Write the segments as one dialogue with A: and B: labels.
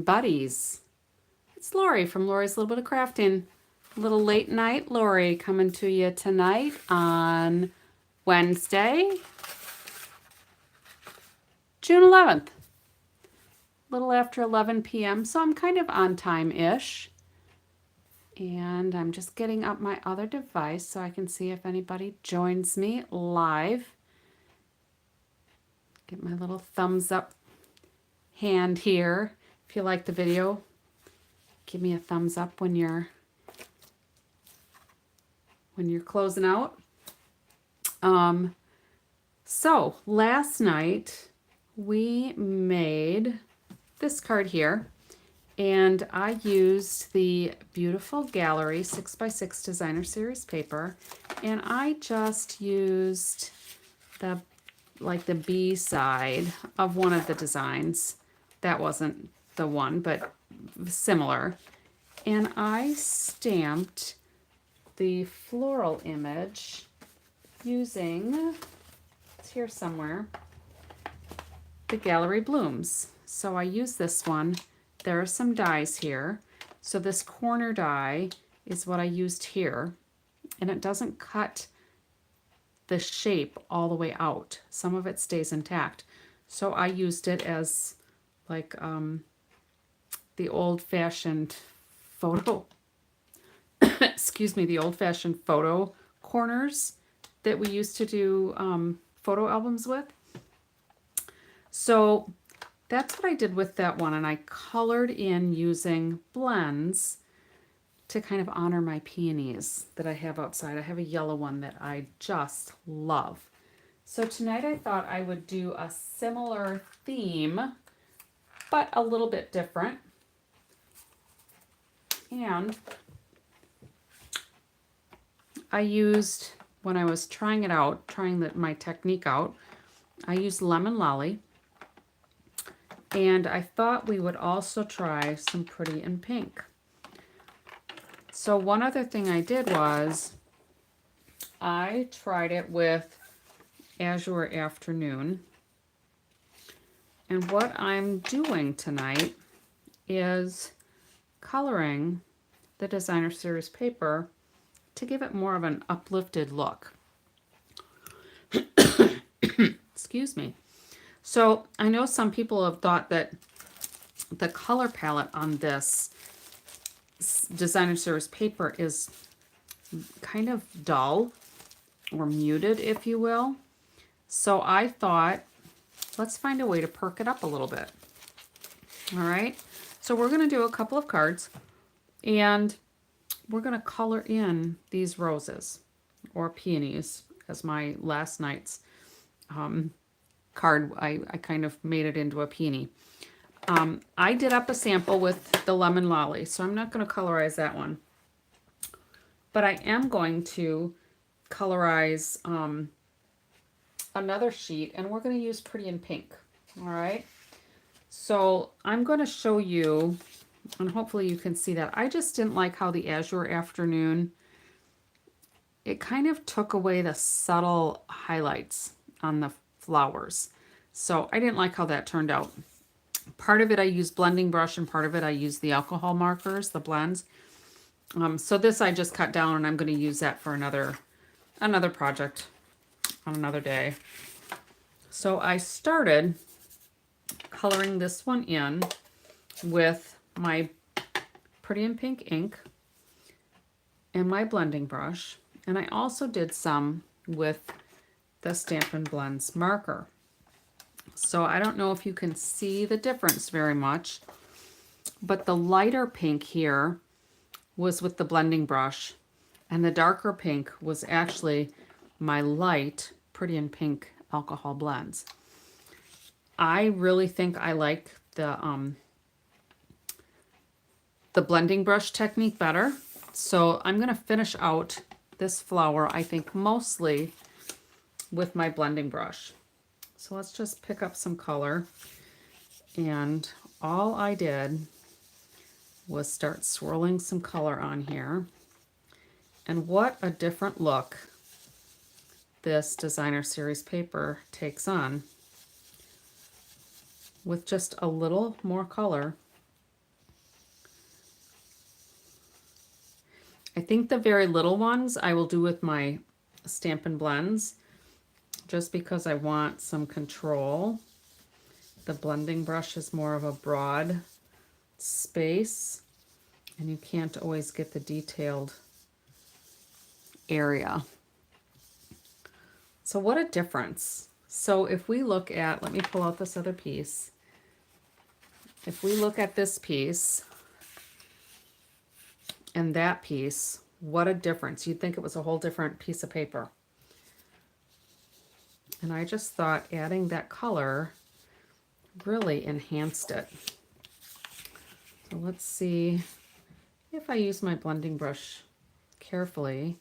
A: Buddies. It's Lori from Lori's Little Bit of Crafting. Little late night Lori coming to you tonight on Wednesday, June 11th. A little after 11 p.m. So I'm kind of on time-ish. And I'm just getting up my other device so I can see if anybody joins me live. Get my little thumbs up hand here. If you like the video, give me a thumbs up when you're closing out. So last night we made this card here, and I used the beautiful Gallery 6x6 Designer Series paper, and I just used the B side of one of the designs. That wasn't the one, but similar. And I stamped the floral image using, it's here somewhere, the Gallery Blooms. So I use this one. There are some dies here. So this corner die is what I used here, and it doesn't cut the shape all the way out. Some of it stays intact. So I used it as like the old-fashioned photo excuse me, the old-fashioned photo corners that we used to do photo albums with. So that's what I did with that one, and I colored in using blends to kind of honor my peonies that I have outside. I have a yellow one that I just love. So tonight I thought I would do a similar theme, but a little bit different. And I used, when I was trying it out, my technique out, I used Lemon Lolly. And I thought we would also try some Pretty in Pink. So one other thing I did was I tried it with Azure Afternoon. And what I'm doing tonight is coloring the Designer Series paper to give it more of an uplifted look. Excuse me. So I know some people have thought that the color palette on this Designer Series paper is kind of dull or muted, if you will. So I thought, let's find a way to perk it up a little bit. All right. So we're going to do a couple of cards, and we're going to color in these roses or peonies as my last night's card. I kind of made it into a peony. I did up a sample with the Lemon Lolly, so I'm not going to colorize that one. But I am going to colorize another sheet, and we're going to use Pretty in Pink. All right. So I'm going to show you, and hopefully you can see that. I just didn't like how the Azure Afternoon, it kind of took away the subtle highlights on the flowers. So I didn't like how that turned out. Part of it I used blending brush, and part of it I used the alcohol markers, the blends. So this I just cut down, and I'm going to use that for another project on another day. So I started coloring this one in with my Pretty in Pink ink and my blending brush, and I also did some with the Stampin' Blends marker. So I don't know if you can see the difference very much, but the lighter pink here was with the blending brush, and the darker pink was actually my light Pretty in Pink alcohol blends. I really think I like the blending brush technique better. So I'm going to finish out this flower, I think, mostly with my blending brush. So let's just pick up some color. And all I did was start swirling some color on here. And what a different look this Designer Series paper takes on with just a little more color I think the very little ones I will do with my Stampin' Blends just because I want some control. The blending brush is more of a broad space and you can't always get the detailed area. So what a difference. So if we look at, let me pull out this other piece. If we look at this piece and that piece, what a difference. You'd think it was a whole different piece of paper. And I just thought adding that color really enhanced it. So let's see if I use my blending brush carefully,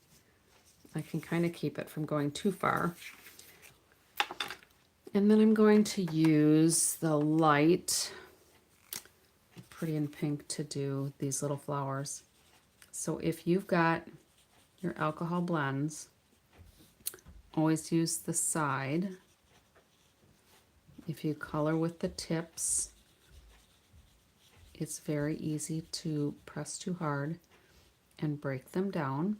A: I can kind of keep it from going too far. And then I'm going to use the light Pretty in Pink to do these little flowers. So if you've got your alcohol blends, always use the side. If you color with the tips, it's very easy to press too hard and break them down.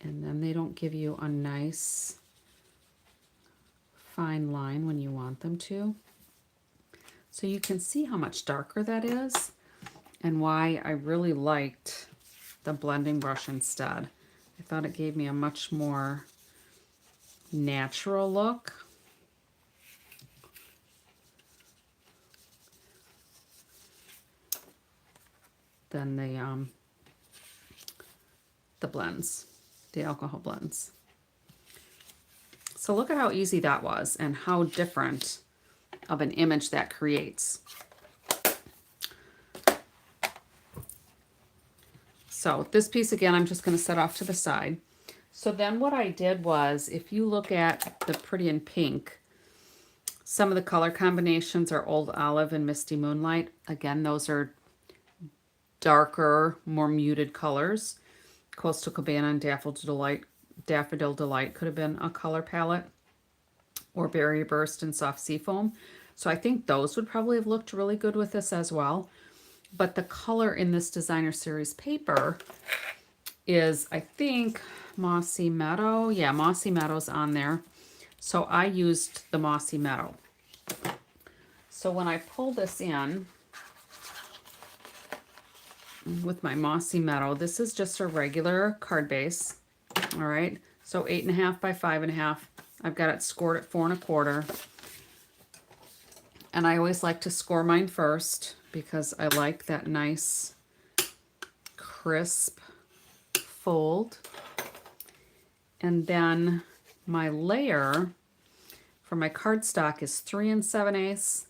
A: And then they don't give you a nice fine line when you want them to. So you can see how much darker that is and why I really liked the blending brush instead. I thought it gave me a much more natural look. Than the blends, the alcohol blends. So look at how easy that was and how different of an image that creates. So this piece again, I'm just going to set off to the side. So then what I did was, if you look at the Pretty in Pink, some of the color combinations are Old Olive and Misty Moonlight. Again, those are darker, more muted colors. Coastal Cabana and Daffodil Delight could have been a color palette, or Berry Burst and Soft Seafoam. So I think those would probably have looked really good with this as well. But the color in this designer series paper is, I think, Mossy Meadow. Yeah, Mossy Meadow's on there. So I used the Mossy Meadow. So when I pull this in with my Mossy Meadow, this is just a regular card base. All right, so 8.5 by 5.5. I've got it scored at 4 1/4. And I always like to score mine first because I like that nice crisp fold. And then my layer for my cardstock is 3 7/8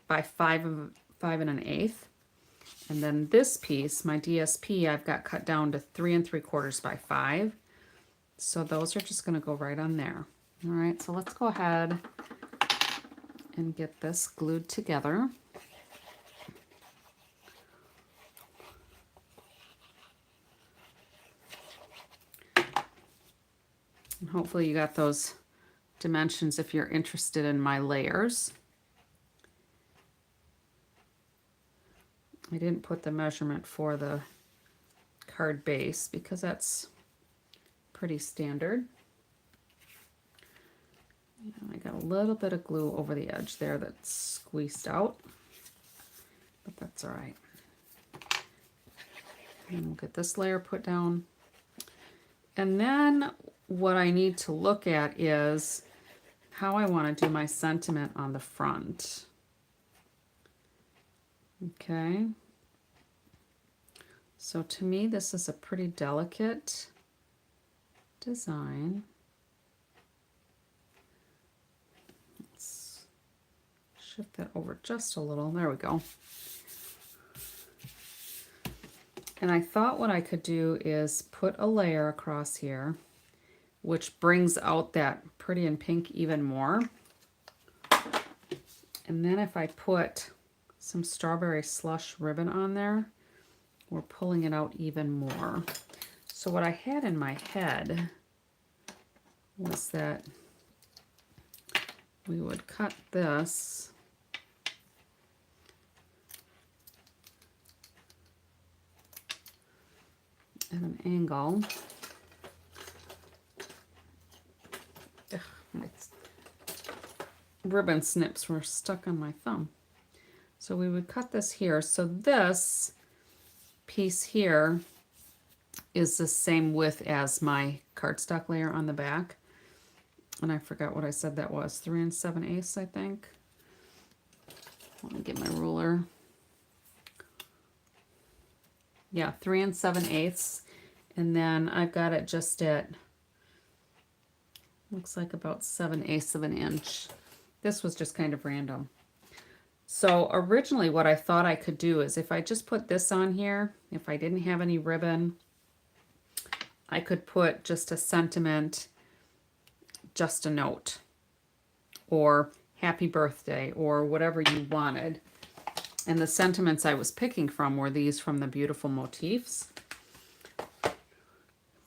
A: by 5 1/8. And then this piece, my DSP, I've got cut down to 3 3/4 by 5. So those are just going to go right on there. All right, so let's go ahead and get this glued together. And hopefully you got those dimensions if you're interested in my layers. I didn't put the measurement for the card base because that's pretty standard. And I got a little bit of glue over the edge there that's squeezed out, but that's all right. And we'll get this layer put down. And then what I need to look at is how I want to do my sentiment on the front. Okay. So to me, this is a pretty delicate design. Let's shift that over just a little. There we go. And I thought what I could do is put a layer across here, which brings out that Pretty in Pink even more. And then if I put some strawberry slush ribbon on there, we're pulling it out even more. So what I had in my head was that we would cut this at an angle. Ugh, my ribbon snips were stuck on my thumb. So we would cut this here. So this piece here is the same width as my cardstock layer on the back. And I forgot what I said that was, 3 7/8, I think. Let me get my ruler. Yeah, 3 7/8. And then I've got it just at, looks like about 7/8 of an inch. This was just kind of random. So originally what I thought I could do is if I just put this on here, if I didn't have any ribbon, I could put just a sentiment, just a note, or happy birthday, or whatever you wanted. And the sentiments I was picking from were these from the Beautiful Motifs.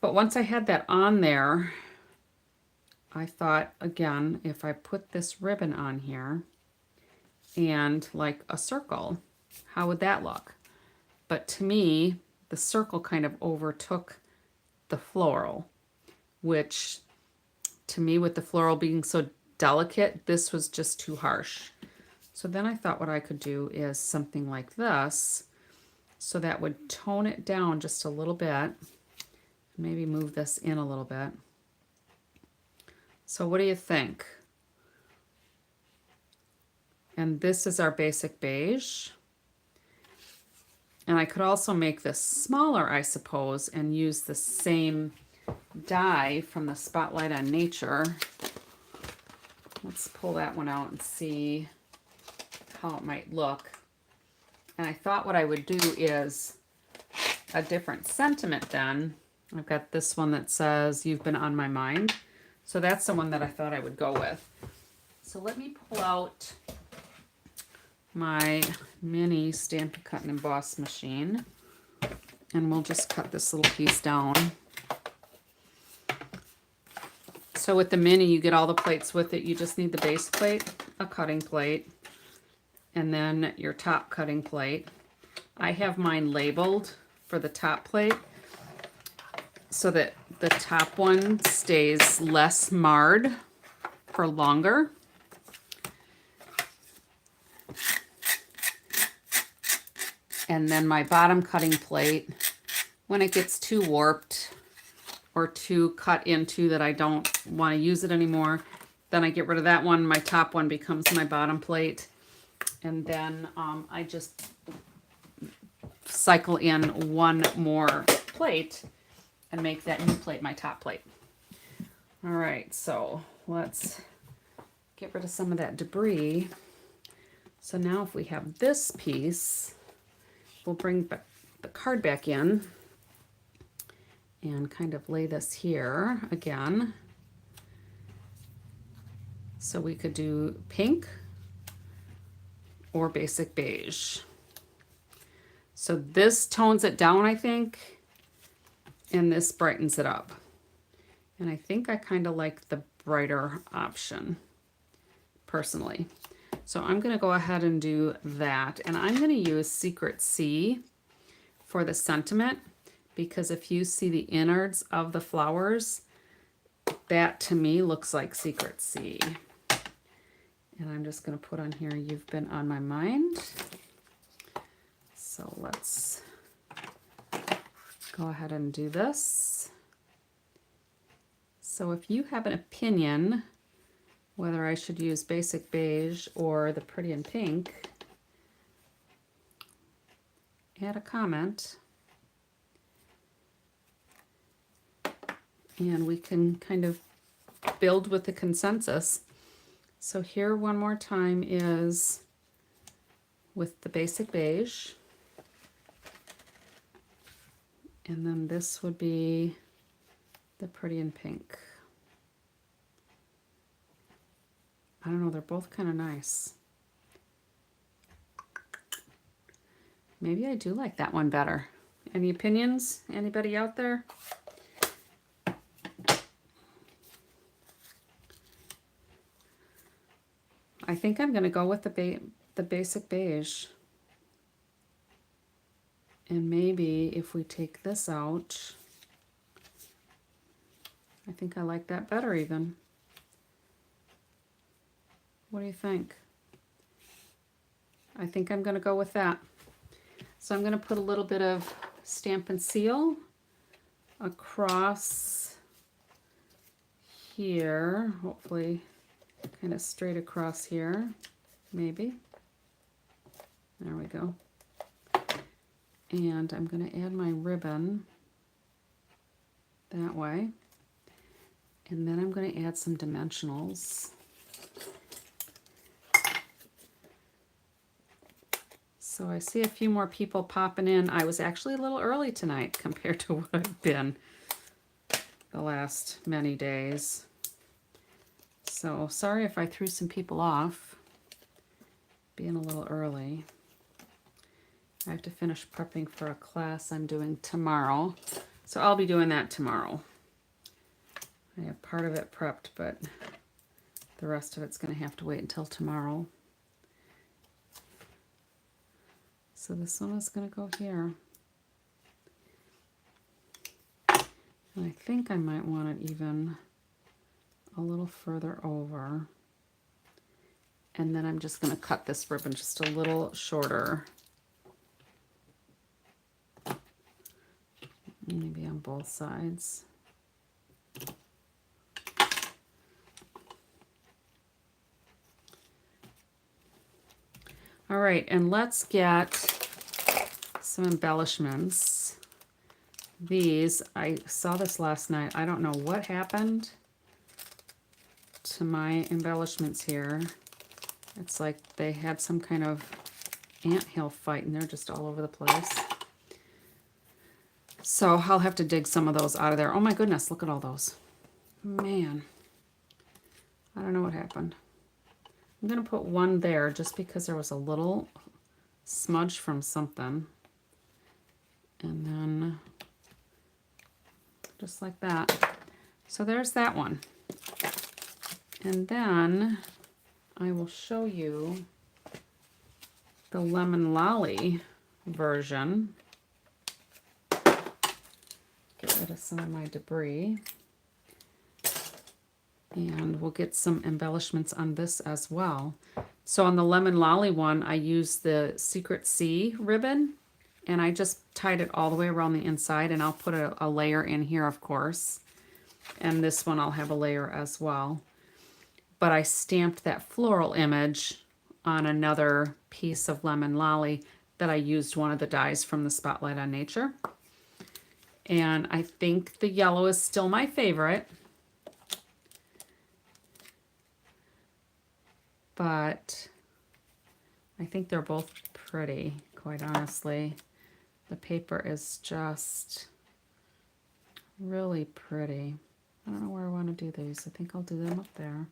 A: But once I had that on there, I thought, again, if I put this ribbon on here and like a circle, how would that look? But to me, the circle kind of overtook the floral, which to me, with the floral being so delicate, this was just too harsh. So then I thought what I could do is something like this, so that would tone it down just a little bit. Maybe move this in a little bit. So what do you think? And this is our basic beige. And I could also make this smaller, I suppose, and use the same die from the Spotlight on Nature. Let's pull that one out and see how it might look. And I thought what I would do is a different sentiment then. I've got this one that says, "You've been on my mind." So that's the one that I thought I would go with. So let me pull out my mini Stampin' Cut and Emboss machine, and we'll just cut this little piece down. So with the mini, you get all the plates with it. You just need the base plate, a cutting plate, and then your top cutting plate. I have mine labeled for the top plate so that the top one stays less marred for longer. And then my bottom cutting plate, when it gets too warped or too cut into that I don't want to use it anymore, then I get rid of that one. My top one becomes my bottom plate. And then I just cycle in one more plate and make that new plate my top plate. All right, so let's get rid of some of that debris. So now if we have this piece, we'll bring the card back in and kind of lay this here again. So we could do pink or basic beige. So this tones it down, I think, and this brightens it up. And I think I kind of like the brighter option, personally. So I'm going to go ahead and do that. And I'm going to use Secret C for the sentiment, because if you see the innards of the flowers, that to me looks like Secret C. And I'm just going to put on here, "You've been on my mind." So let's go ahead and do this. So if you have an opinion whether I should use basic beige or the pretty in pink, add a comment. And we can kind of build with the consensus. So here one more time is with the basic beige. And then this would be the pretty in pink. I don't know, they're both kind of nice. Maybe I do like that one better. Any opinions? Anybody out there? I think I'm going to go with the basic beige. And maybe if we take this out, I think I like that better even. What do you think? I think I'm going to go with that. So I'm going to put a little bit of Stampin' Seal across here, hopefully kind of straight across here, maybe. There we go. And I'm going to add my ribbon that way. And then I'm going to add some dimensionals. So I see a few more people popping in. I was actually a little early tonight compared to what I've been the last many days. So sorry if I threw some people off being a little early. I have to finish prepping for a class I'm doing tomorrow. So I'll be doing that tomorrow. I have part of it prepped, but the rest of it's going to have to wait until tomorrow. So this one is going to go here. And I think I might want it even a little further over. And then I'm just going to cut this ribbon just a little shorter. Maybe on both sides. All right, and let's get some embellishments. These, I saw this last night. I don't know what happened to my embellishments here. It's like they had some kind of anthill fight and they're just all over the place. So I'll have to dig some of those out of there. Oh my goodness, look at all those. Man, I don't know what happened. I'm going to put one there just because there was a little smudge from something. And then just like that. So there's that one. And then I will show you the Lemon Lolly version. Get rid of some of my debris. And we'll get some embellishments on this as well. So on the Lemon Lolly one, I used the Secret Sea ribbon, and I just tied it all the way around the inside, and I'll put a layer in here, of course. And this one I'll have a layer as well. But I stamped that floral image on another piece of Lemon Lolly that I used one of the dies from the Spotlight on Nature. And I think the yellow is still my favorite. But I think they're both pretty, quite honestly. The paper is just really pretty. I don't know where I want to do these. I think I'll do them up there.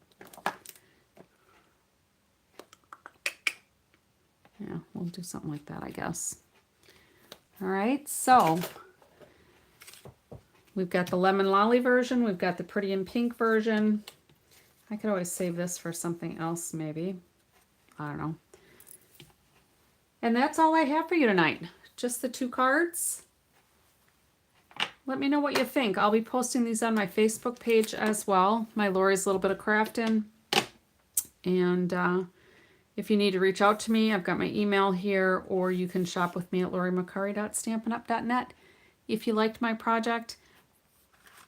A: Yeah, we'll do something like that, I guess. All right, so we've got the Lemon Lolly version. We've got the Pretty in Pink version. I could always save this for something else, maybe. I don't know. And that's all I have for you tonight. Just the 2 cards. Let me know what you think. I'll be posting these on my Facebook page as well. My Lori's Little Bit of Craftin'. And if you need to reach out to me, I've got my email here, or you can shop with me at lorimccurry.stampinup.net. If you liked my project,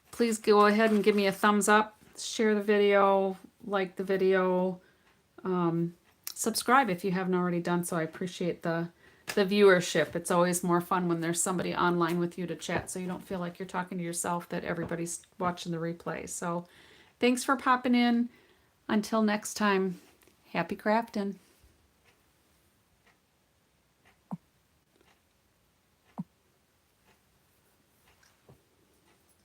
A: please go ahead and give me a thumbs up. Share the video, like the video, subscribe if you haven't already done so. I appreciate the viewership. It's always more fun when there's somebody online with you to chat, so you don't feel like you're talking to yourself, that everybody's watching the replay. So thanks for popping in. Until next time, happy crafting.